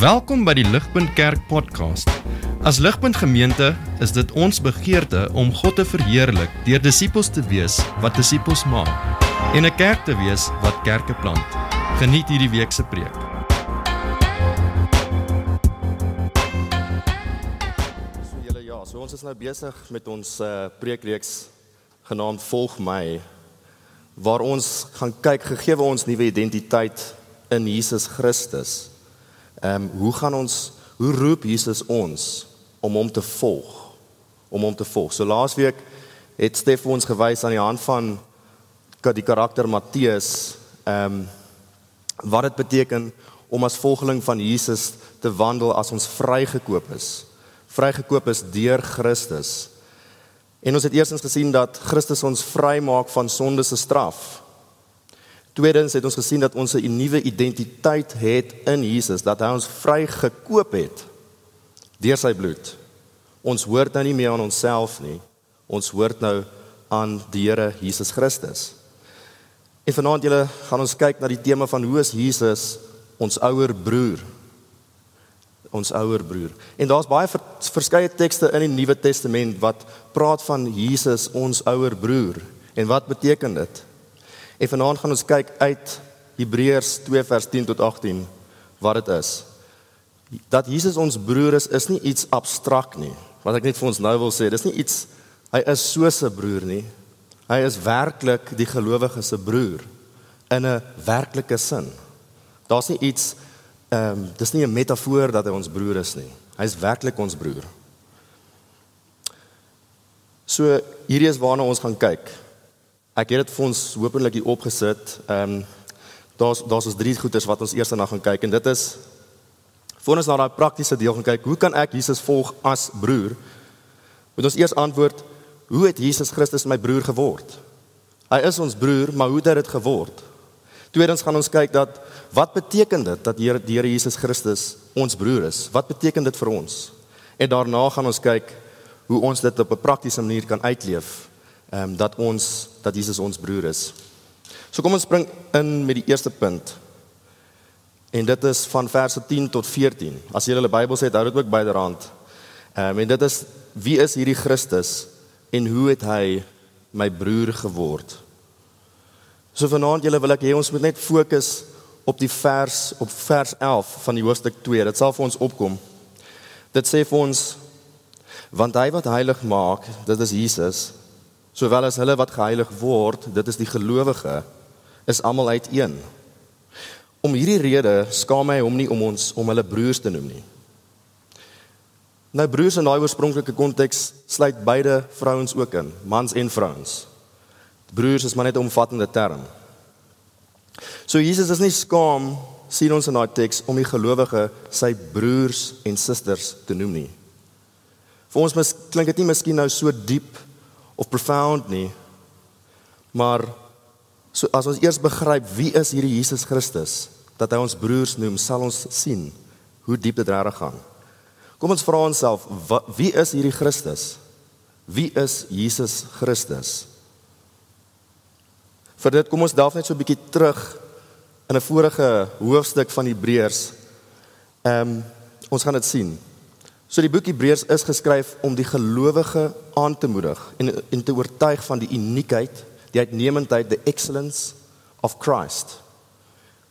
Welkom by die Ligpunt Kerk podcast. As Ligpunt Gemeente is dit ons begeerte om God te verheerlik deur disippels te wees wat disippels maak en 'n kerk te wees wat kerke plant. Geniet hierdie week se preek. So ons is nou besig met ons preekreeks genaamd Volg My, waar ons gaan kyk, gegee ons nuwe identiteit in Jesus Christus. Hoe roep Jesus ons om hom te volg? So laasweek het Stef ons gewys aan die hand van die karakter Matteus, wat dit beteken om as volgeling van Jesus te wandel as ons vrygekoop is. Vrygekoop is deur Christus. En ons het eerstens gesien dat Christus ons vrymaak van sonde se straf. Tweedens het ons gesien dat ons 'n nuwe identiteit het in Jesus, dat hy ons vrygekoop het deur sy bloed. Ons hoort nou nie meer aan onsself nie, ons hoort nou aan die Here Jesus Christus. En vanaand julle gaan ons kyk na die tema van hoe is Jesus ons ouer broer. Ons ouer broer. En daar's baie verskeie tekste in die Nuwe Testament wat praat van Jesus ons ouer broer. En wat beteken dit? En vanaand gaan ons kyk uit Hebreërs 2 vers 10 tot 18 wat dit is. Dat Jesus ons broer is nie iets abstrakt nie. Wat ek net vir ons nou wil sê, dis nie iets, hy is soos 'n broer nie. Hy is werklik die gelowige se broer in 'n werklike sin. Daar's nie iets dis nie 'n metafoor dat hy ons broer is nie. Hy is werklik ons broer. So, hierdie is waarna ons gaan kyk. Ek het dit vir ons hopelik hier opgesit. Daar's ons 3 goeters wat ons eers na gaan kyk. En dit is, voor ons na daai praktiese deel gaan kyk, hoe kan ek Jesus volg as broer? Moet ons eers antwoord, hoe het Jesus Christus my broer geword? Hy is ons broer, maar hoe het hy dit geword? Tweedens gaan ons kyk dat, wat beteken dit dat die Here Jesus Christus ons broer is? Wat beteken dit vir ons? En daarna gaan ons kyk hoe ons dit op 'n praktiese manier kan uitleef, dat Jesus ons broer is. So kom ons spring in met die eerste punt. En dit is van verse 10 tot 14. As julle 'n Bybel het, hou dit ook byderhand. En dit is, wie is hierdie Christus en hoe het hy my broer geword? So vanaand julle wil ek hê ons moet net fokus op vers 11 van die hoofstuk 2. Dit sal vir ons opkom. Dit sê vir ons, want hy wat heilig maak, dit is Jesus, sowel as hulle wat geheilig word, dit is die gelowige, is almal uiteen. Om hierdie rede skaam hy hom nie om hulle broers te noem nie. Nou broers in daai oorspronklike konteks sluit beide vrouens ook in, mans en vrouens. Broers is maar net 'n omvattende term. So Jesus is nie skaam, sien ons in daai teks, om die gelowige sy broers en susters te noem nie. Vir ons klink dit nie miskien nou so diep of profound nie, maar so as ons eers begryp wie is hierdie Jesus Christus, dat hy ons broers noem, sal ons sien hoe diep dit regtig gaan. Kom ons vra onsself, wie is hierdie Christus? Wie is Jesus Christus? Vir dit kom ons delf net so 'n bietjie terug in 'n vorige hoofstuk van Hebreërs. Ons gaan dit sien. So die boek Hebreërs is geskryf om die gelowige aan te moedig en te oortuig van die uniekheid, die uitnemendheid, the excellence of Christ.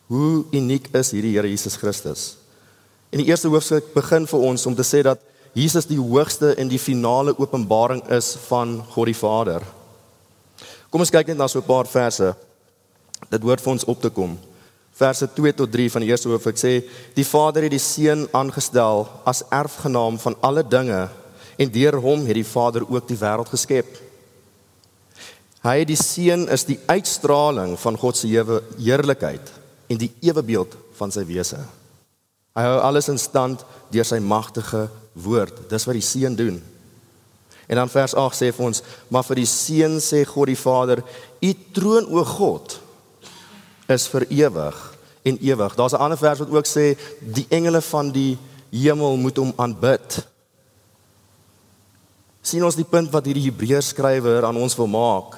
Hoe uniek is hierdie Here Jesus Christus? En die eerste hoofstuk begin vir ons om te sê dat Jesus die hoogste en die finale openbaring is van God die Vader. Kom ons kyk net na so 'n paar verse. Dit hoort vir ons op te kom. Verse 2 tot 3 van die eerste hoofstuk sê, die Vader het die Seun aangestel as erfgenaam van alle dinge en deur hom het die Vader ook die wêreld geskep. Hy, die Seun, is die uitstraling van God se heerlikheid en die ewebeeld van sy wese. Hy hou alles in stand deur sy magtige woord. Dis wat die Seun doen. En dan vers 8 sê vir ons, maar vir die Seun sê God die Vader, u troon o God is vir ewig en ewig. Daar's 'n ander vers wat ook sê, die engele van die hemel moet hom aanbid. Sien ons die punt wat hierdie Hebreërs skrywer aan ons wil maak?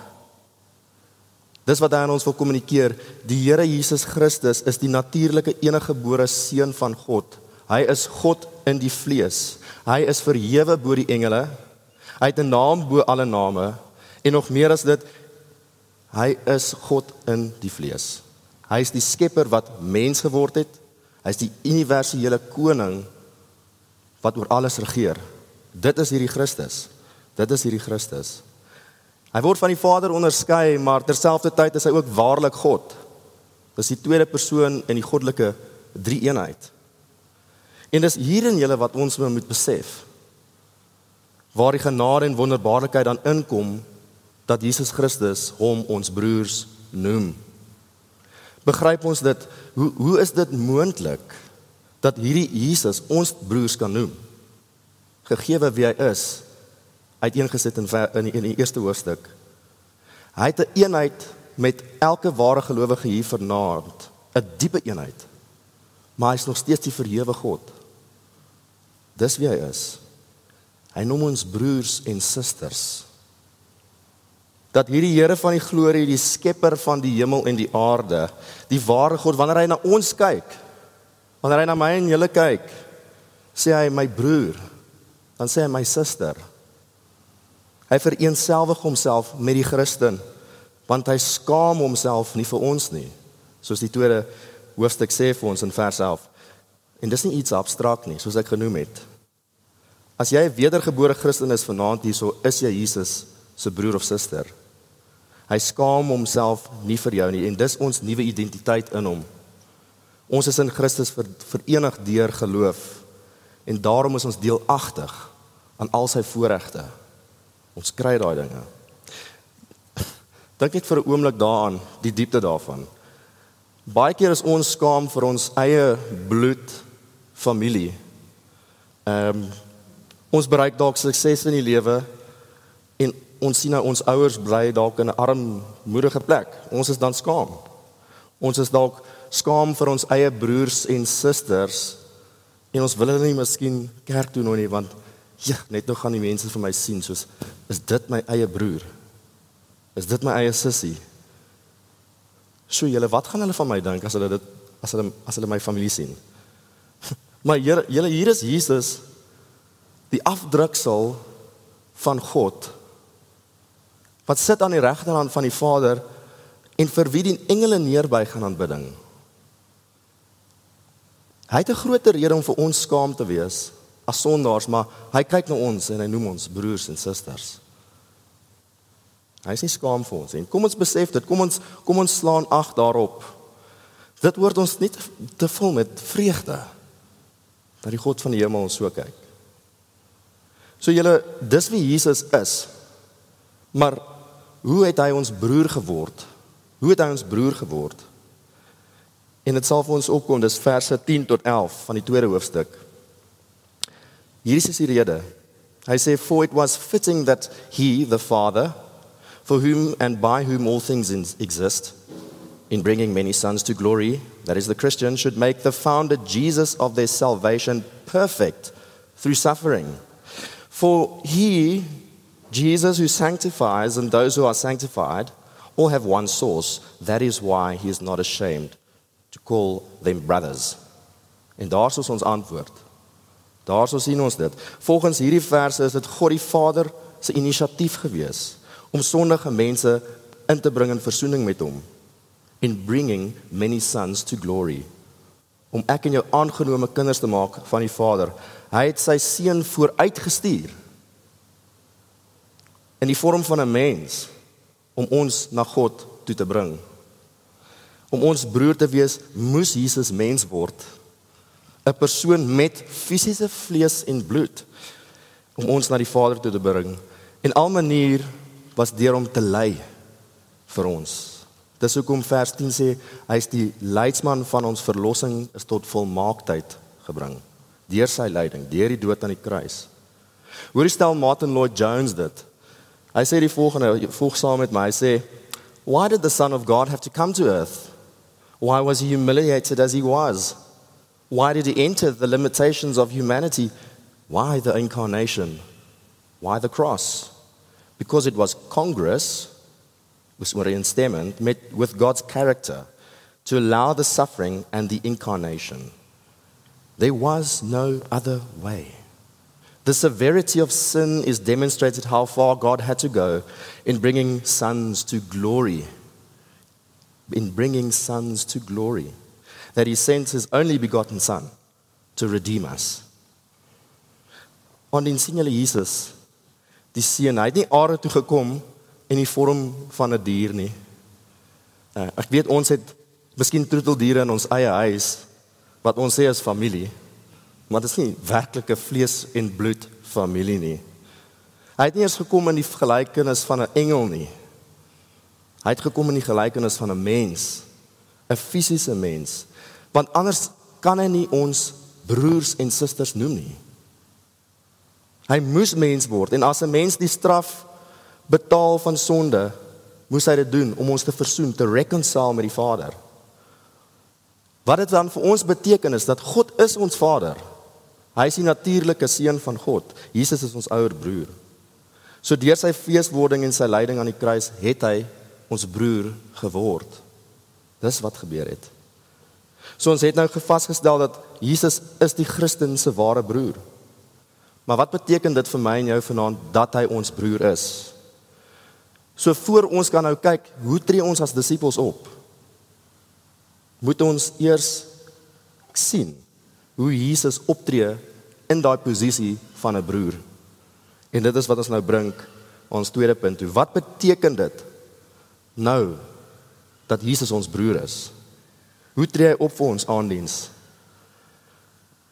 Dis wat hy aan ons wil kommunikeer. Die Here Jesus Christus is die natuurlike eniggebore seun van God, Hy is God in die vlees. Hy is verhewe bo die engele. Hy het 'n naam bo alle name. En nog meer as dit, hy is God in die vlees. Hy is die skepper wat mens geword het. Hy is die universele koning wat oor alles regeer. Dit is hierdie Christus. Dit is hierdie Christus. Hy word van die Vader onderskei, maar terselfdertyd is hy ook waarlik God. Dis die tweede persoon in die goddelike drie-eenheid. En dis hierin julle wat ons moet besef, waar die genade en wonderbaarlikheid dan inkom, dat Jesus Christus hom ons broers noem. Begryp ons dit, hoe is dit moontlik, dat hierdie Jesus ons broers kan noem? Gegewe wie hy is, uiteengesit in die eerste hoofstuk. Hy het 'n eenheid met elke ware gelowige hier vanaand, 'n diepe eenheid, maar hy is nog steeds die verhewe God. Dis wie hy is. Hy noem ons broers en susters. Dat hierdie Here van die glorie, die skepper van die hemel en die aarde, die ware God, wanneer hy na ons kyk, wanneer hy na my en julle kyk, sê hy my broer, dan sê hy my suster. Hy vereenselwig homself met die Christen, want hy skaam homself nie vir ons nie, soos die tweede hoofstuk sê vir ons in vers 11. En dis nie iets abstrakt nie, soos ek genoem het. As jy 'n wedergebore Christen is vanaand hierso, is jy Jesus se broer of suster. Hy skaam homself nie vir jou nie, en dis ons nuwe identiteit in hom. Ons is in Christus verenig deur geloof, en daarom is ons deelagtig aan al sy voorregte. Ons kry daai dinge. Dink net vir 'n oomblik daaraan, die diepte daarvan. Baie keer is ons skaam vir ons eie bloed, familie. Ons bereik dalk sukses in die lewe, en ons sien nou ons ouers bly dalk in 'n armoedige plek. Ons is dan skaam. Ons is dalk skaam vir ons eie broers en susters, en ons wil hulle nie miskien kerk toe nou nie, want ja, net nou gaan die mense vir my sien, soos, is dit my eie broer? Is dit my eie sussie? So julle, wat gaan hulle van my dink, as hulle my familie sien? Maar julle, hier is Jesus, die afdruksel van God, wat sit aan die regterhand van die Vader, en vir wie die engele neerbuig in aanbidding. Hy het 'n groter rede om vir ons skaam te wees, as sondaars, maar hy kyk na ons, en hy noem ons broers en susters. Hy is nie skaam vir ons, en kom ons besef dit, kom ons slaan ag daarop. Dit word ons nie te vul met vreugde, dat die God van die hemel ons so kyk. So julle, dis wie Jesus is, maar hoe het hy ons broer geword? Hoe het hy ons broer geword? En dit sal vir ons opkom, dis verse 10 tot 11 van die tweede hoofstuk. Hier is die rede. Hy sê, for it was fitting that he, the Father, for whom and by whom all things exist, in bringing many sons to glory, that is the Christian, should make the founder Jesus of their salvation perfect through suffering. For he, Jesus, who sanctifies, and those who are sanctified, all have one source. That is why he is not ashamed to call them brothers. En daar is ons antwoord. Daar sien ons dit. Volgens hierdie verse is dit God die Vader se inisiatief gewees om sondige mense in te bring in versoening met hom. In bringing many sons to glory. Om ek en jou aangenome kinders te maak van die Vader. Hy het sy seun vooruitgestuur in die vorm van 'n mens om ons na God toe te bring. Om ons broer te wees, moes Jesus mens word. 'n Persoon met fisiese vlees en bloed om ons na die Vader toe te bring. En al manier was deur hom te ly vir ons. Dis hoekom vers 10 sê, hy is die leidsman van ons verlossing is tot volmaaktheid gebring. Deur sy lyding, deur die dood aan die kruis. Hoor stel Martin Lloyd Jones dit. Hy sê die volgende, volg saam met my, hy sê, why did the Son of God have to come to earth? Why was he humiliated as he was? Why did he enter the limitations of humanity? Why the incarnation? Why the cross? Because it was congruous, ooreenstemmend with God's character to allow the suffering and the incarnation. There was no other way. The severity of sin is demonstrated how far God had to go in bringing sons to glory. In bringing sons to glory. That He sent His only begotten Son to redeem us. Want dan sien julle Jesus, die seun, hy het nie aarde toe gekom in die vorm van 'n dier nie. Ek weet ons het miskien troeteldiere in ons eie huis, wat ons sê is familie, maar dit is nie werklike vlees en bloed familie nie. Hy het nie eens gekom in die gelykenis van 'n engel nie. Hy het gekom in die gelykenis van 'n mens, 'n fisiese mens, want anders kan hy nie ons broers en susters noem nie. Hy moes mens word, en as 'n mens die straf betaal van sonde, moes hy dit doen om ons te versoen, te reconcile met die Vader. Wat dit dan vir ons beteken is dat God is ons Vader. Hy is die natuurlike seun van God. Jesus is ons ouer broer. So deur sy feeswording en sy lyding aan die kruis het hy ons broer geword. Dis wat gebeur het. So ons het nou vasgestel dat Jesus is die Christen se ware broer. Maar wat beteken dit vir my en jou vanaand dat hy ons broer is? So voor ons kan nou kyk, hoe tree ons as disippels op? Moet ons eers sien hoe Jesus optree in daai posisie van 'n broer. En dit is wat ons nou bring ons tweede punt toe. Wat beteken dit nou dat Jesus ons broer is? Hoe tree hy op vir ons aandiens?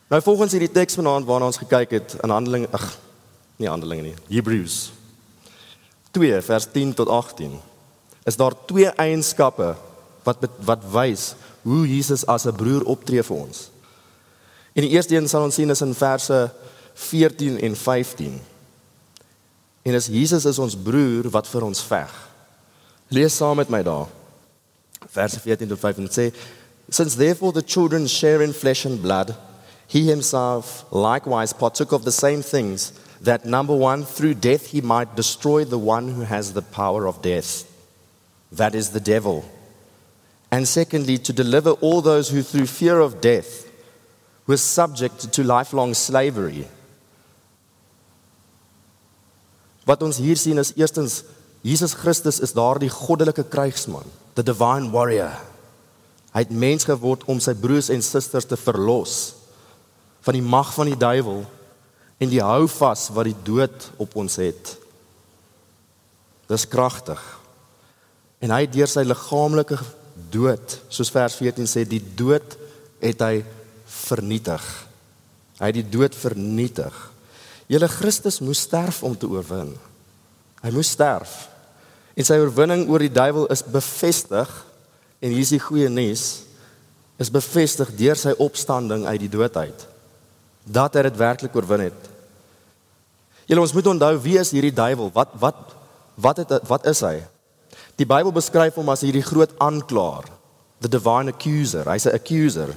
Nou volgens hierdie teks vanaand waarna ons gekyk het in Handelinge nie, Hebreërs 2 vers 10 tot 18. Is daar twee eienskappe wat wys hoe Jesus as 'n broer optree vir ons. En die eerste een sal ons sien is in verse 14 en 15. En Jesus is ons broer wat vir ons veg. Lees saam met my daar. Verse 14 tot 15 sê, Since therefore the children share in flesh and blood, he himself likewise partook of the same things, that number one, through death he might destroy the one who has the power of death. That is the devil. And secondly, to deliver all those who through fear of death were subject to lifelong slavery. Wat ons hier sien is eerstens, Jesus Christus is daardie goddelike krygsman, the divine warrior. Hy het mens geword om sy broers en susters te verlos van die mag van die duiwel en die houvas wat die dood op ons het. Dis kragtig. En hy deur sy liggaamlike dood, soos vers 14 sê, die dood het hy vernietig. Hy het die dood vernietig. Julle Christus moes sterf om te oorwin. Hy moes sterf. En sy oorwinning oor die duiwel is bevestig, en hier is die goeie nuus, is bevestig deur sy opstanding uit die dood uit. Dat hy dit werklik oorwin het. Julle, ons moet onthou, wie is hierdie duiwel? Wat is hy? Die Bybel beskryf hom as hierdie groot aanklaer, the divine accuser. Hy's 'n accuser.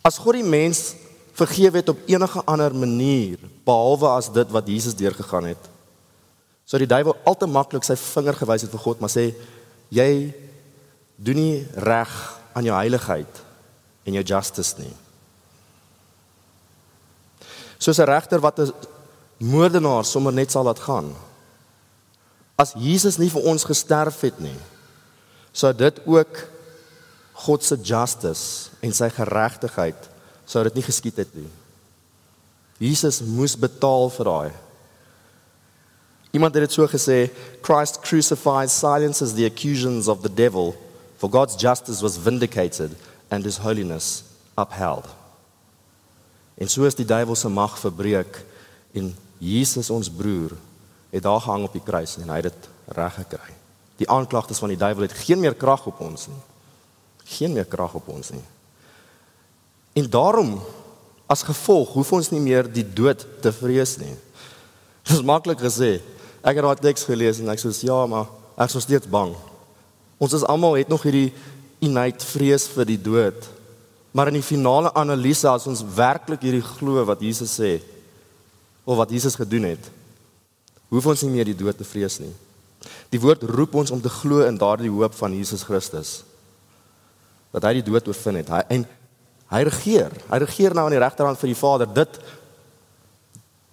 As God die mens vergewe het op enige ander manier, behalwe as dit wat Jesus deurgegaan het, so die duiwel al te maklik sy vinger gewys het vir God, maar sê, jy doen nie reg aan jou heiligheid en jou justice nie. Soos 'n regter wat 'n moordenaar sommer net sal laat gaan. As Jesus nie vir ons gesterf het nie, sou dit ook God se justice en sy geregtigheid sou dit nie geskied het nie. Jesus moes betaal vir daai. Iemand het dit so gesê, Christ crucified silences the accusations of the devil, for God's justice was vindicated and his holiness upheld. En so is die duiwel se mag verbreek en Jesus ons broer het daar gehang op die kruis en hy het dit reg gekry. Die aanklagtes van die duiwel het geen meer krag op ons nie. Geen meer krag op ons nie. En daarom, as gevolg, hoef ons nie meer die dood te vrees nie. Dit is maklik gesê. Ek het daai teks gelees en ek sê, ja, maar ek is nog steeds bang. Ons is almal het nog hierdie innate vrees vir die dood. Maar in die finale analise, as ons werklik hierdie glo wat Jesus sê, of wat Jesus gedoen het, hoef ons nie meer die dood te vrees nie. Die woord roep ons om te glo in daardie hoop van Jesus Christus. Dat hy die dood oorwin het. En Hy regeer nou aan die regterhand vir die Vader. Dit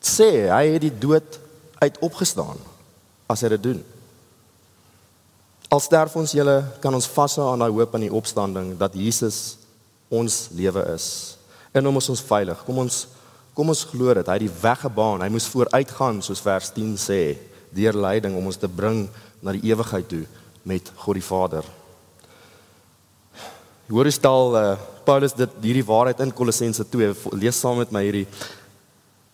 sê, hy het die dood uit opgestaan, as hy dit doen. Al sterf ons julle, kan ons vashou aan daai hoop aan die opstanding, dat Jesus ons lewe is. En hom is ons veilig. Kom ons glo dit, hy het die weg gebaan, hy moes vooruitgaan, soos vers 10 sê, deur lyding, om ons te bring na die ewigheid toe, met God die Vader. Hoor hoe stel Paulus hierdie waarheid in Kolossense 2, lees saam met my hierdie.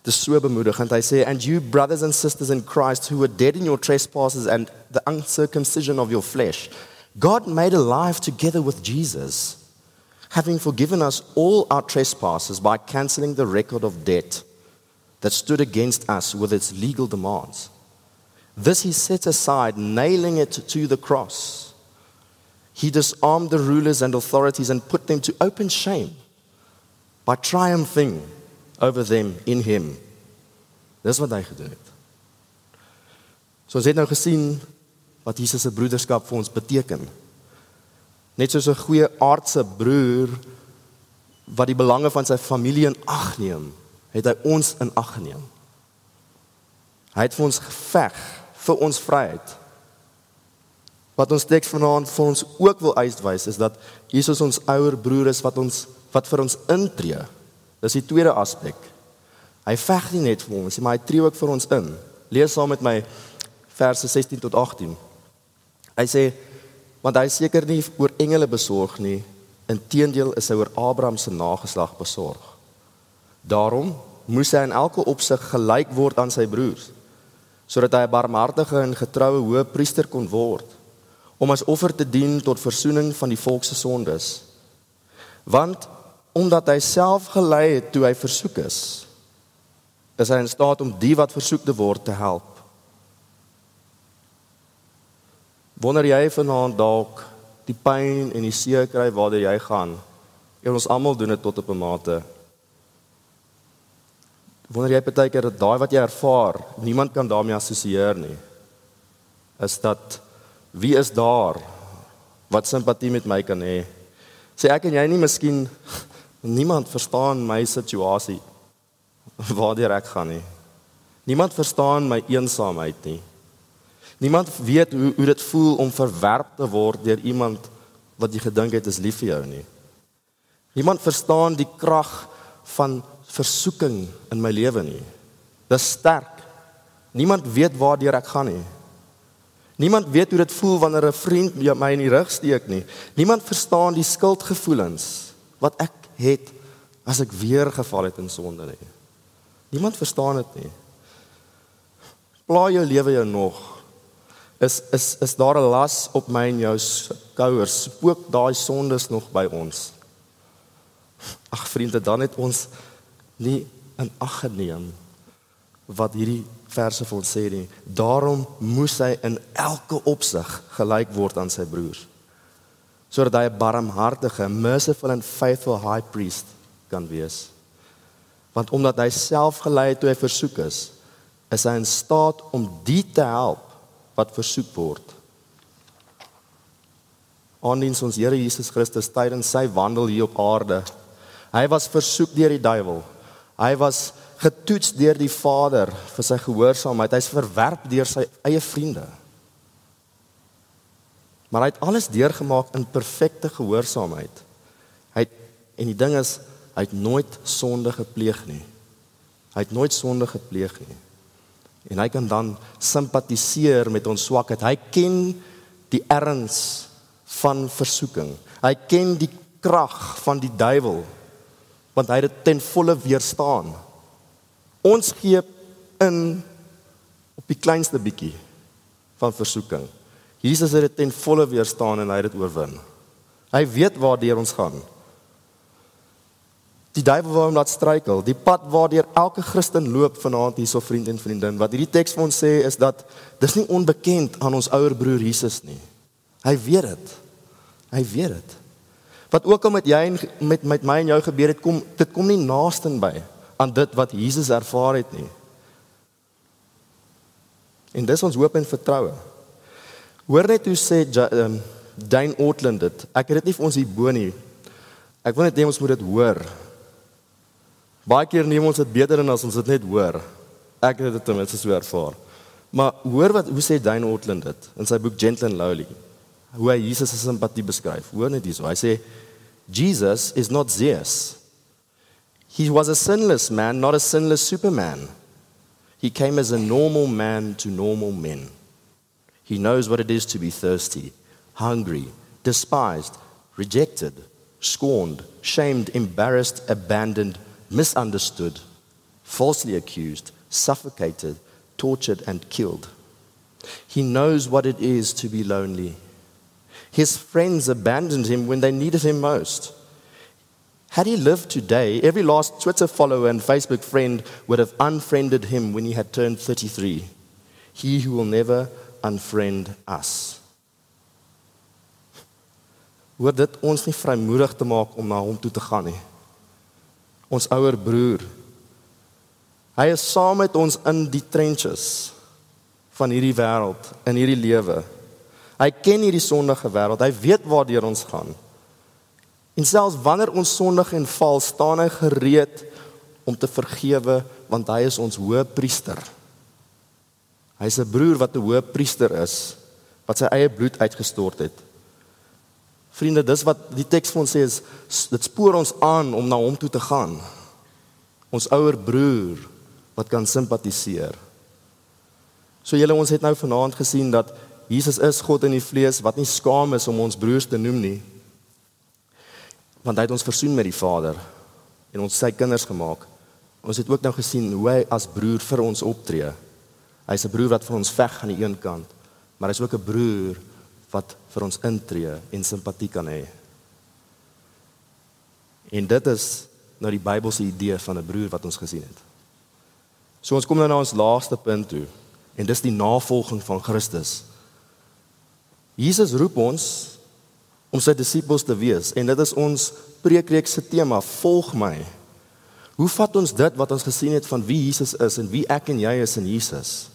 Dit is so bemoedigend. Hy sê, and you brothers and sisters in Christ who were dead in your trespasses and the uncircumcision of your flesh, God made alive together with Jesus, having forgiven us all our trespasses by cancelling the record of debt that stood against us with its legal demands. This he set aside, nailing it to the cross. He disarmed the rulers and authorities and put them to open shame by triumphing over them in him. Dis wat hy gedoen het. So ons het nou gesien wat Jesus se broederskap vir ons beteken. Net soos 'n goeie aardse broer wat die belange van sy familie in ag neem, het hy ons in ag geneem. Hy het vir ons geveg vir ons vryheid. Wat ons teks vanaand vir ons ook wil uitwys is dat Jesus ons ouer broer is wat vir ons intree. Dis die tweede aspek. Hy veg nie net vir ons, maar hy tree ook vir ons in. Lees saam met my verse 16 tot 18. Hy sê, want hy is seker nie oor engele besorg nie, inteendeel is hy oor Abraham se nageslag besorg. Daarom moes hy in elke opsig gelyk word aan sy broers, sodat hy 'n barmhartige en getroue hoëpriester kon word, om as offer te dien tot versoening van die volk se sondes. Want omdat hy self gelei het toe hy versoek is hy in staat om die wat versoek te word te help. Wonder jy vanaand dalk die pyn en die seer kry waartoe jy gaan? En ons almal doen dit tot op 'n mate. Wonder jy partykeer dat daai wat jy ervaar, niemand kan daarmee assosieer nie. Is dat wie is daar wat simpatie met my kan hê? Sê ek en jy nie miskien niemand verstaan my situasie waardeur ek gaan nie. Niemand verstaan my eensaamheid nie. Niemand weet hoe dit voel om verwerp te word deur iemand wat jy gedink het is lief vir jou nie. Niemand verstaan die krag van versoeking in my lewe nie. Dis sterk. Niemand weet waardeur ek gaan nie. Niemand weet hoe dit voel wanneer 'n vriend my in die rug steek nie. Niemand verstaan die skuldgevoelens wat ek het as ek weer geval het in sonde nie. Niemand verstaan dit nie. Pla jou lewe jou nog? Is daar 'n las op my en jou skouers? Spook daai sondes nog by ons? Ag vriende, dan het ons nie in ag geneem wat hierdie verse vir ons sê nie. Daarom moes hy in elke opsig gelyk word aan sy broers, sodat hy 'n barmhartige, merciful and faithful high priest kan wees. Want omdat hy self gelei het toe hy versoek is hy in staat om die te help wat versoek word. Aandiens ons Here Jesus Christus tydens sy wandel hier op aarde. Hy was versoek deur die duiwel. Hy was getoets deur die Vader vir sy gehoorsaamheid. Hy's verwerp deur sy eie vriende. Maar hy het alles deurgemaak in perfekte gehoorsaamheid. En die ding is, hy het nooit sonde gepleeg nie. Hy het nooit sonde gepleeg nie. En hy kan dan simpatiseer met ons swakheid. Hy ken die erns van versoeking. Hy ken die krag van die duiwel, want hy het dit ten volle weerstaan. Ons gee in op die kleinste bietjie van versoeking. Jesus het dit ten volle weerstaan en hy het dit oorwin. Hy weet waardeur ons gaan. Die duiwel wil hom laat struikel. Die pad waardeur elke Christen loop vanaand hierso vriend en vriendin. Wat hierdie teks vir ons sê is dat dis nie onbekend aan ons ouer broer Jesus nie. Hy weet dit. Hy weet dit. Wat ook al met my en jou gebeur het, dit kom nie naaste by aan dit wat Jesus ervaar het nie. En dis ons hoop en vertroue. Hoor net hoe sê Dane Ortland dit. Ek het dit nie vir ons hierbo nie. Ek wil net hê ons moet dit hoor. Baie keer neem ons dit beter in as ons dit net hoor. Ek het dit ten minste so ervaar. Maar hoor hoe sê Dane Ortland dit in sy boek Gentle and Lowly. Hoe hy Jesus se simpatie beskryf. Hoor net hierso. Hy sê Jesus is not Zeus. He was a sinless man, not a sinless superman. He came as a normal man to normal men. He knows what it is to be thirsty, hungry, despised, rejected, scorned, shamed, embarrassed, abandoned, misunderstood, falsely accused, suffocated, tortured, and killed. He knows what it is to be lonely. His friends abandoned him when they needed him most. Had he lived today, every last Twitter follower and Facebook friend would have unfriended him when he had turned 33. He who will never unfriend us. Hoor dit ons nie vrymoedig te maak om na hom toe te gaan nie. Ons ouer broer. Hy is saam met ons in die trenches van hierdie wêreld, in hierdie lewe. Hy ken hierdie sondige wêreld, hy weet waardeur ons gaan. En selfs wanneer ons sondig en val, staan hy gereed om te vergewe, want hy is ons hoëpriester. Hy is 'n broer wat 'n hoëpriester is, wat sy eie bloed uitgestort het. Vriende, dis wat die teks vir ons sê is, dit spoor ons aan om na hom toe te gaan. Ons ouer broer wat kan simpatiseer. So julle, ons het nou vanaand gesien dat Jesus is God in die vlees wat nie skaam is om ons broers te noem nie. Want hy het ons versoen met die Vader en ons sy kinders gemaak. Ons het ook nou gesien hoe hy as broer vir ons optree. Hy is 'n broer wat vir ons veg aan die een kant, maar hy is ook 'n broer wat vir ons intree en simpatie kan hê. En dit is nou die Bybelse idee van 'n broer wat ons gesien het. So ons kom nou na ons laaste punt toe, en dis die navolging van Christus. Jesus roep ons om sy disippels te wees, en dit is ons preekreeks se tema, volg my. Hoe vat ons dit wat ons gesien het van wie Jesus is en wie ek en jy is in Jesus?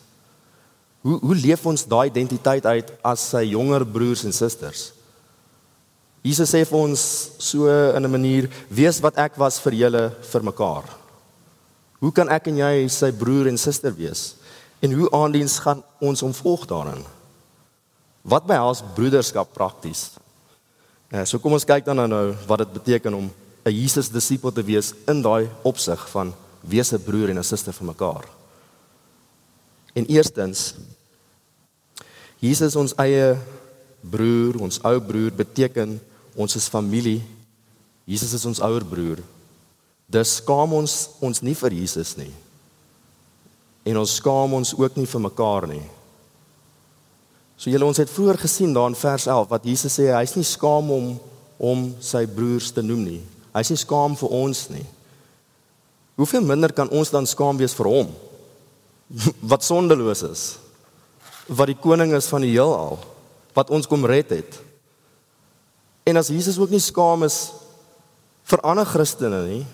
Hoe leef ons daai identiteit uit as sy jonger broers en susters? Jesus sê vir ons so in 'n manier, wees wat ek was vir julle, vir mekaar. Hoe kan ek en jy sy broer en suster wees? En hoe aandiens gaan ons hom volg daarin? Wat behels broederskap prakties? So kom ons kyk dan nou wat dit beteken om 'n Jesus disipel te wees in daai opsig van wees 'n broer en 'n suster vir mekaar. En eerstens, Jesus ons eie broer, ons ou broer, beteken ons is familie. Jesus is ons ouer broer. Dus skaam ons nie vir Jesus nie. En ons skaam ons ook nie vir mekaar nie. So julle, ons het vroeër gesien daar in vers 11 wat Jesus sê, hy is nie skaam om sy broers te noem nie. Hy is nie skaam vir ons nie. Hoeveel minder kan ons dan skaam wees vir hom? Wat sondeloos is. Wat die koning is van die heelal. Wat ons kom red het. En as Jesus ook nie skaam is vir ander Christene nie,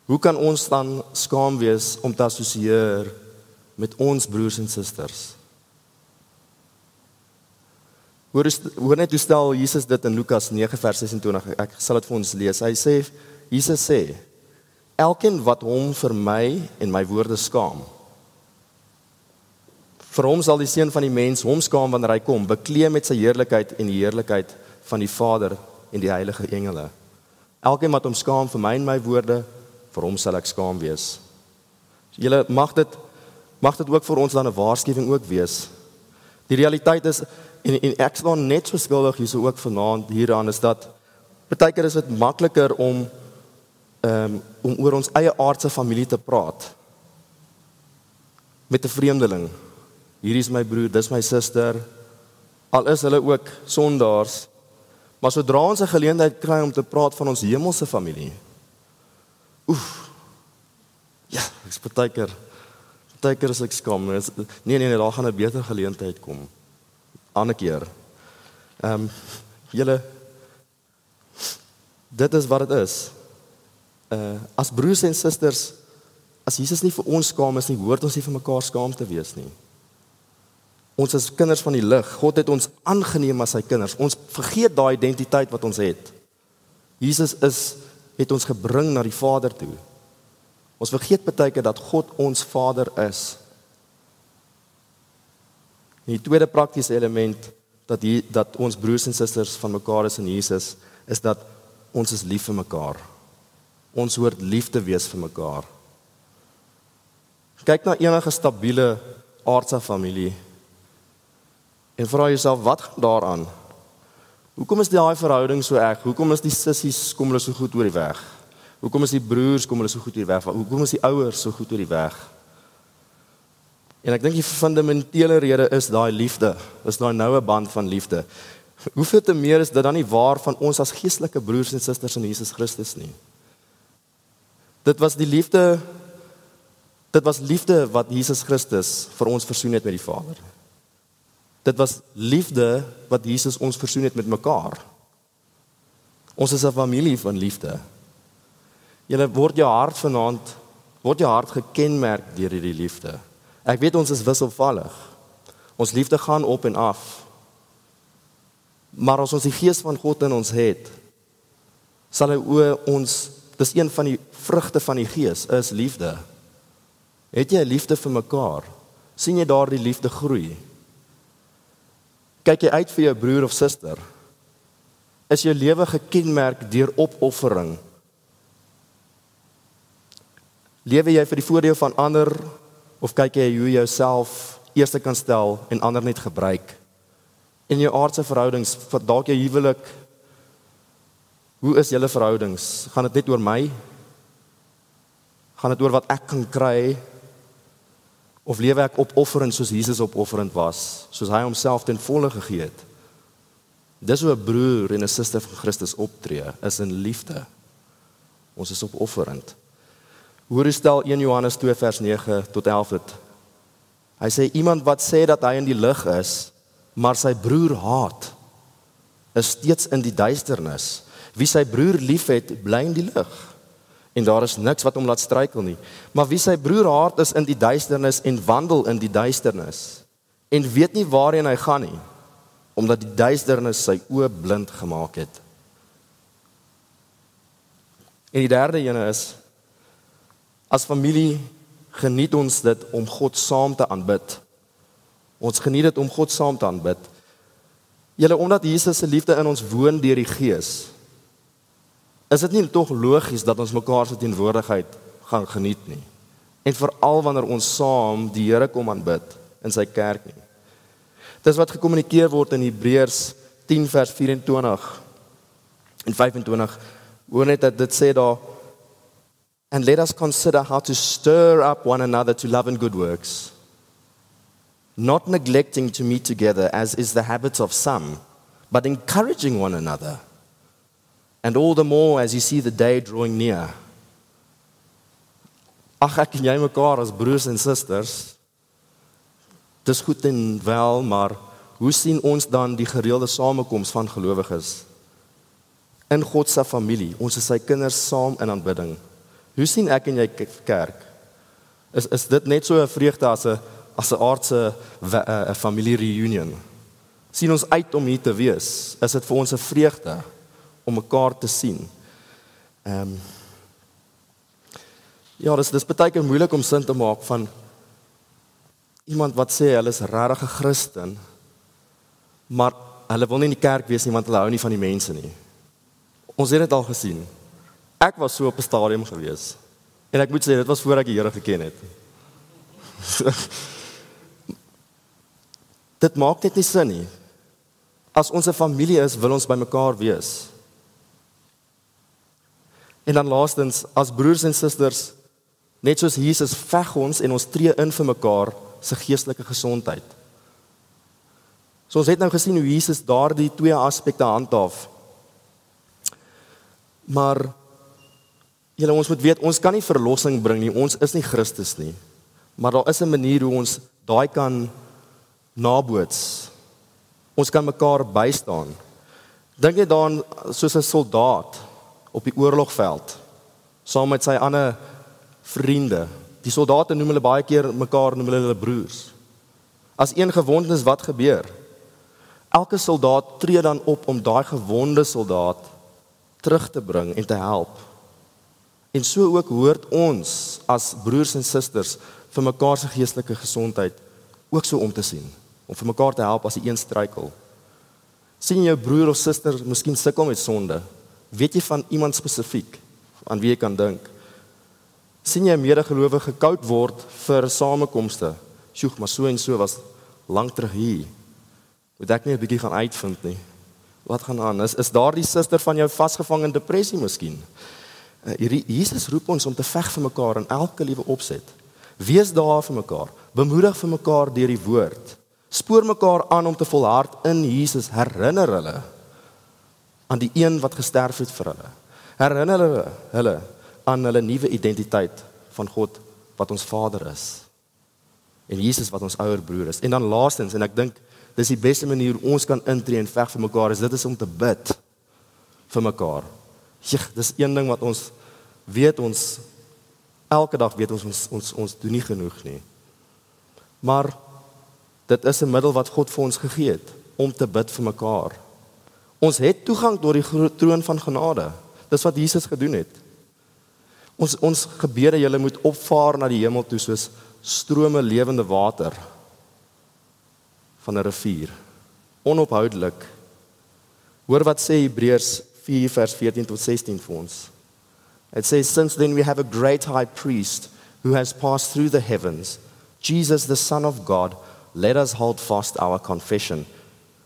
hoe kan ons dan skaam wees om te assosieer met ons broers en susters? Hoor net hoe stel Jesus dit in Lukas 9 vers 26, ek sal dit vir ons lees. Jesus sê, elkeen wat hom vir my en my woorde skaam, vir hom sal die seun van die mens hom skaam wanneer hy kom, bekleed met sy heerlikheid en die heerlikheid van die Vader en die heilige engele. Elkeen wat hom skaam vir my en my woorde, vir hom sal ek skaam wees. Julle, mag dit ook vir ons dan 'n waarskuwing ook wees. Die realiteit is, en ek staan net so skuldig hier so ook vanaand hieraan, is dat partykeer is dit makliker om oor ons eie aardse familie te praat met 'n vreemdeling. Hier is my broer, dis my suster, al is hulle ook sondaars, maar sodra ons 'n geleentheid kry om te praat van ons hemelse familie, ja, ek's partykeer is ek skaam, nee, daar gaan 'n beter geleentheid kom, ander keer. Julle, dit is wat dit is. As broers en susters, as Jesus nie vir ons skaam is nie, hoort ons nie vir mekaar skaam te wees nie. Ons is kinders van die lig. God het ons aangeneem as sy kinders. Ons vergeet daai identiteit wat ons het. Jesus het ons gebring na die Vader toe. Ons vergeet baie keer dat God ons Vader is. En die tweede praktiese element, dat ons broers en susters van mekaar is in Jesus, is dat ons is lief vir mekaar. Ons hoort lief te wees vir mekaar. Kyk na enige stabiele aardse familie en vra jouself, wat gaan daaraan? Hoekom is daai verhouding so erg? Hoekom is die sissies kom hulle so goed oor die weg? Hoekom is die broers kom hulle so goed oor die weg? Hoekom is die ouers so goed oor die weg? En ek dink die fundamentele rede is daai liefde, is daai noue band van liefde. Hoeveel te meer is dit dan nie waar van ons as geestelike broers en susters in Jesus Christus nie? Dit was liefde wat Jesus Christus vir ons versoen het met die Vader. Dit was liefde wat Jesus ons versoen het met mekaar. Ons is 'n familie van liefde. Julle word jou hart gekenmerk deur hierdie liefde. Ek weet ons is wisselvallig. Ons liefde gaan op en af. Maar as ons die Gees van God in ons het, sal hy ons, dis een van die vrugte van die Gees, is liefde. Het jy liefde vir mekaar? Sien jy daar die liefde groei? Kyk jy uit vir jou broer of suster? Is jou lewe gekenmerk deur opoffering? Lewe jy vir die voordeel van ander, of kyk jy hoe jy jouself eerste kan stel en ander net gebruik? In jou aardse verhoudings, dalk jou huwelik, hoe is julle verhoudings? Gaan dit net oor my? Gaan dit oor wat ek kan kry? Of lewe ek opofferend soos Jesus opofferend was, soos hy homself ten volle gegee het? Dis hoe 'n broer en 'n suster van Christus optree, is in liefde. Ons is opofferend. Hoor stel 1 Johannes 2 vers 9 tot 11 dit. Hy sê, iemand wat sê dat hy in die lig is, maar sy broer haat, is steeds in die duisternis. Wie sy broer liefhet, bly in die lig. En daar is niks wat hom laat struikel nie. Maar wie sy broer haat, is in die duisternis en wandel in die duisternis. En weet nie waarheen hy gaan nie, omdat die duisternis sy oë blind gemaak het. En die derde ene is, as familie geniet ons dit om God saam te aanbid. Ons geniet dit om God saam te aanbid. Julle, omdat Jesus se liefde in ons woon deur die Gees, is dit nie tog logies dat ons mekaar se teenwoordigheid gaan geniet nie. En veral wanneer ons saam die Here kom aanbid in sy kerk nie. Dis wat gekommunikeer word in Hebreërs 10 vers 24 en 25. Hoor net dat dit sê daar, and let us consider how to stir up one another to love and good works, not neglecting to meet together as is the habit of some, but encouraging one another. And all the more as you see the day drawing near. Ag, ek en jy mekaar as broers en susters, dis goed en wel, maar hoe sien ons dan die gereelde samekoms van gelowiges in God se familie? Ons is sy kinders saam in aanbidding. Hoe sien ek en jy kerk? Is dit net so 'n vreugde as 'n aardse familie reunion? Sien ons uit om hier te wees? Is dit vir ons 'n vreugde om mekaar te sien? Ja, dis baie keer moeilik om sin te maak van iemand wat sê hulle is regtig 'n Christen, maar hulle wil nie in die kerk wees nie want hulle hou nie van die mense nie. Ons het dit al gesien. Ek was so op 'n stadium gewees. En ek moet sê, dit was voor ek die Here geken het. Dit maak net nie sin nie. As ons 'n familie is, wil ons by mekaar wees. En dan laastens, as broers en susters, net soos Jesus, veg ons en ons tree in vir mekaar se geestelike gesondheid. So ons het nou gesien hoe Jesus daardie twee aspekte handhaaf. Maar julle, ons moet weet, ons kan nie verlossing bring nie, ons is nie Christus nie. Maar daar is 'n manier hoe ons daai kan naboots. Ons kan mekaar bystaan. Dink jy daaraan soos 'n soldaat op die oorlogveld, saam met sy ander vriende. Die soldate noem hulle baie keer mekaar, noem hulle broers. As een gewond is, wat gebeur? Elke soldaat tree dan op om daai gewonde soldaat terug te bring en te help. En so ook hoort ons as broers en susters vir mekaar se geestelike gesondheid ook so om te sien, om vir mekaar te help as die een struikel. Sien jou broer of suster miskien sukkel met sonde, weet jy van iemand spesifiek aan wie jy kan dink? Sien jy 'n medegelowige koud word vir samekomste? Sjoeg, maar so en so was lank terug hier. Moet ek nie 'n bietjie gaan uitvind nie. Wat gaan aan? Is daardie suster van jou vasgevang in depressie miskien? Jesus roep ons om te veg vir mekaar in elke liewe opset. Wees daar vir mekaar, bemoedig vir mekaar deur die woord. Spoor mekaar aan om te volhard in Jesus, herinner hulle aan die een wat gesterf het vir hulle. Herinner hulle aan hulle nuwe identiteit van God wat ons Vader is. En Jesus wat ons ouer broer is. En dan laastens, en ek dink dis die beste manier hoe ons kan intree en veg vir mekaar, dit is om te bid vir mekaar. Dis een ding wat ons weet, elke dag weet ons doen nie genoeg nie. Maar dit is 'n middel wat God vir ons gegee het, om te bid vir mekaar. Ons het toegang tot die troon van genade. Dis wat Jesus gedoen het. Ons gebede, julle moet opvaar na die hemel toe, soos strome lewende water van 'n rivier. Onophoudelik. Hoor wat sê Hebreërs 4 vers 14 tot 16 vir ons. It says, since then we have a great high priest who has passed through the heavens, Jesus the Son of God, let us hold fast our confession.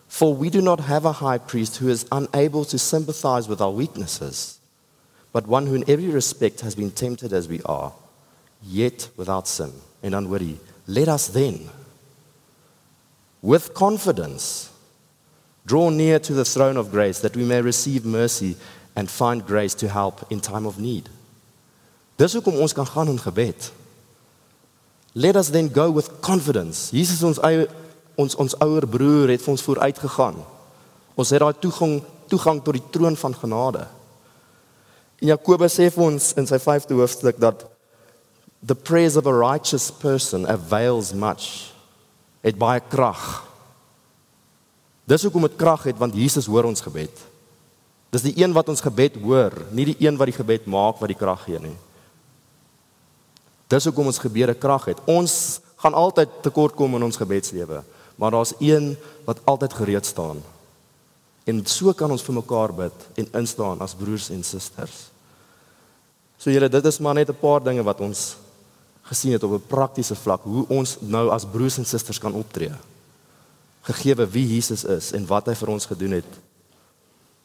For we do not have a high priest who is unable to sympathize with our weaknesses, but one who in every respect has been tempted as we are, yet without sin. En dan hoor jy, let us then, with confidence, draw near to the throne of grace, that we may receive mercy and find grace to help in time of need. Dis hoekom ons kan gaan in gebed. Let us then go with confidence. Jesus ons ouer broer het vir ons vooruit gegaan. Ons het daai toegang tot die troon van genade. En Jakobus sê vir ons in sy 5de hoofstuk dat the prayers of a righteous person avails much. Het baie krag. Dis hoekom dit krag het, want Jesus hoor ons gebed. Dis die een wat ons gebed hoor, nie die een wat die gebed maak wat die krag gee nie. Dis hoekom ons gebede krag het. Ons gaan altyd tekort kom in ons gebedslewe, maar daar's een wat altyd gereed staan. En so kan ons vir mekaar bid en instaan as broers en susters. So julle, dit is maar net 'n paar dinge wat ons gesien het op 'n praktiese vlak, hoe ons nou as broers en susters kan optree. Gegeewe wie Jesus is en wat hy vir ons gedoen het.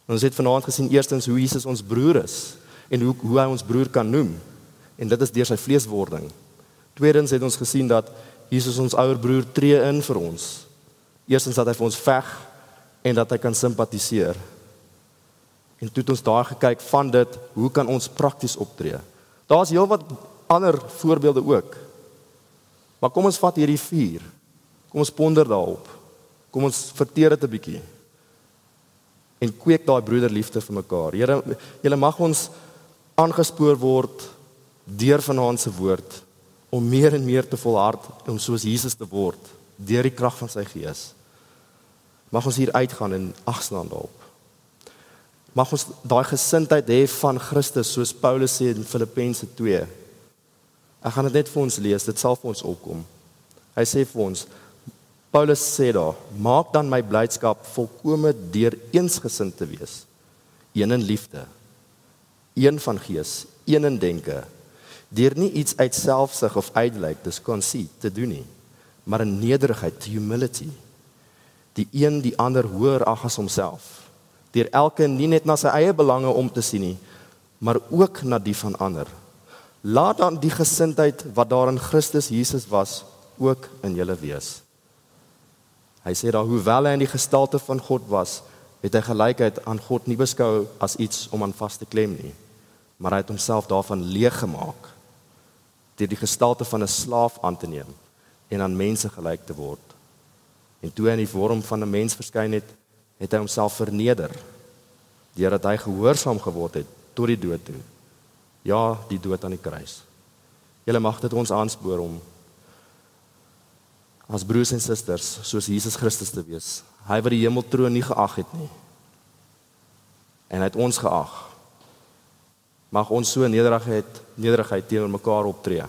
Ons het vanaand gesien eerstens hoe Jesus ons broer is en hoe hy ons broer kan noem. En dit is deur sy vleeswording. Tweedens het ons gesien dat Jesus ons ouer broer tree in vir ons. Eerstens dat hy vir ons veg en dat hy kan simpatiseer. En toe het ons daar gekyk van dit, hoe kan ons prakties optree? Daar's heelwat ander voorbeelde ook. Maar kom ons vat hierdie 4. Kom ons ponder daarop. Kom ons verteer dit 'n bietjie. En kweek daai broederliefde vir mekaar. Here, julle mag ons aangespoor word deur vanaand se woord om meer en meer te volhard om soos Jesus te word deur die krag van sy Gees. Mag ons hier uitgaan en agslaan daarop. Mag ons daai gesindheid hê van Christus soos Paulus sê in Filippense 2. Ek gaan dit net vir ons lees, dit sal vir ons opkom. Hy sê vir ons, Paulus sê daar, maak dan my blydskap volkome deur eensgesind te wees. Een in liefde, een van gees, een in denke, deur nie iets uit selfsug of uitlyk, dis conceit, te doen nie, maar in nederigheid, humility, die een die ander hoër ag as homself, deur elke nie net na sy eie belange om te sien nie, maar ook na die van ander. Laat dan die gesindheid wat daar in Christus Jesus was, ook in julle wees. Hy sê daar, hoewel hy in die gestalte van God was, het hy gelykheid aan God nie beskou as iets om aan vas te klem nie, maar hy het homself daarvan leeg gemaak, deur die gestalte van 'n slaaf aan te neem en aan mense gelyk te word. En toe hy in die vorm van 'n mens verskyn het, het hy homself verneder, deurdat hy gehoorsaam geword het tot die dood toe. Ja, die dood aan die kruis. Julle mag dit ons aanspoor om as broers en susters soos Jesus Christus te wees. Hy wat die hemeltroon nie geag het nie. En hy het ons geag mag ons so nederigheid teenoor mekaar optree,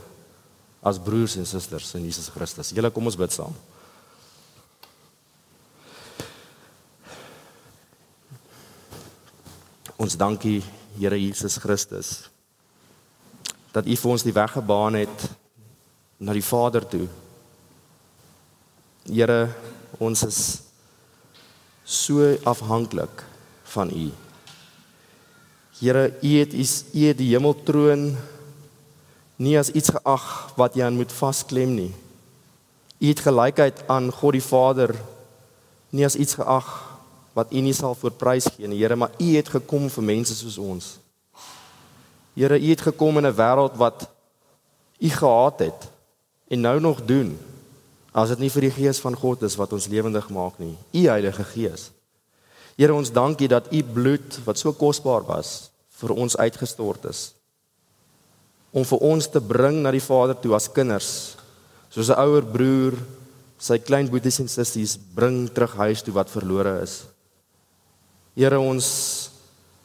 as broers en susters in Jesus Christus. Julle, kom ons bid saam. Ons dankie, Here Jesus Christus, dat U vir ons die weg gebaan het na die Vader toe. Here, ons is so afhanklik van U. Here, U het die hemeltroon nie as iets geag wat jy aan moet vasklem nie. U het gelykheid aan God die Vader nie as iets geag wat U nie sal voorprys gee nie, Here, maar U het gekom vir mense soos ons. Here, U het gekom in 'n wêreld wat U gehaat het en nou nog doen, as dit nie vir die Gees van God is wat ons lewendig maak nie, U Heilige Gees. Here, ons dankie dat U bloed, wat so kosbaar was, vir ons uitgestort is, om vir ons te bring na die Vader toe as kinders, soos 'n ouer broer sy klein boeties en sissies bring terug huis toe wat verlore is. Here, ons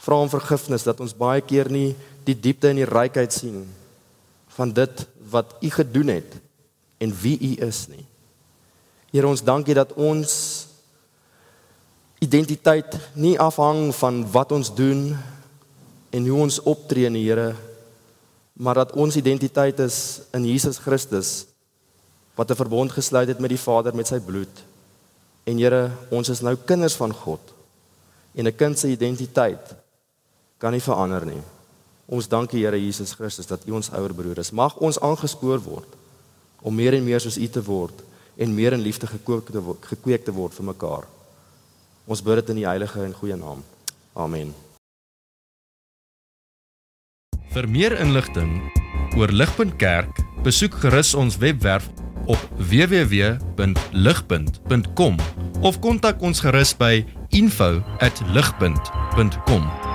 vra om vergifnis dat ons baie keer nie die diepte en die rykheid sien van dit wat U gedoen het en wie U is nie. Here, ons dankie dat ons identiteit nie afhang van wat ons doen en hoe ons optree nie, Here, maar dat ons identiteit is in Jesus Christus, wat 'n verbond gesluit het met die Vader met sy bloed. En Here, ons is nou kinders van God, en 'n kind se identiteit kan nie verander nie. Ons dankie, Here Jesus Christus, dat U ons ouer broer is. Mag ons aangespoor word om meer en meer soos U te word en meer in liefde gekweek te word vir mekaar. Ons bid dit in die heilige en goeie naam. Amen. Vir meer inligting oor Ligpunt Kerk, besoek gerus ons webwerf op www.ligpunt.com of kontak ons gerus by info@ligpunt.com.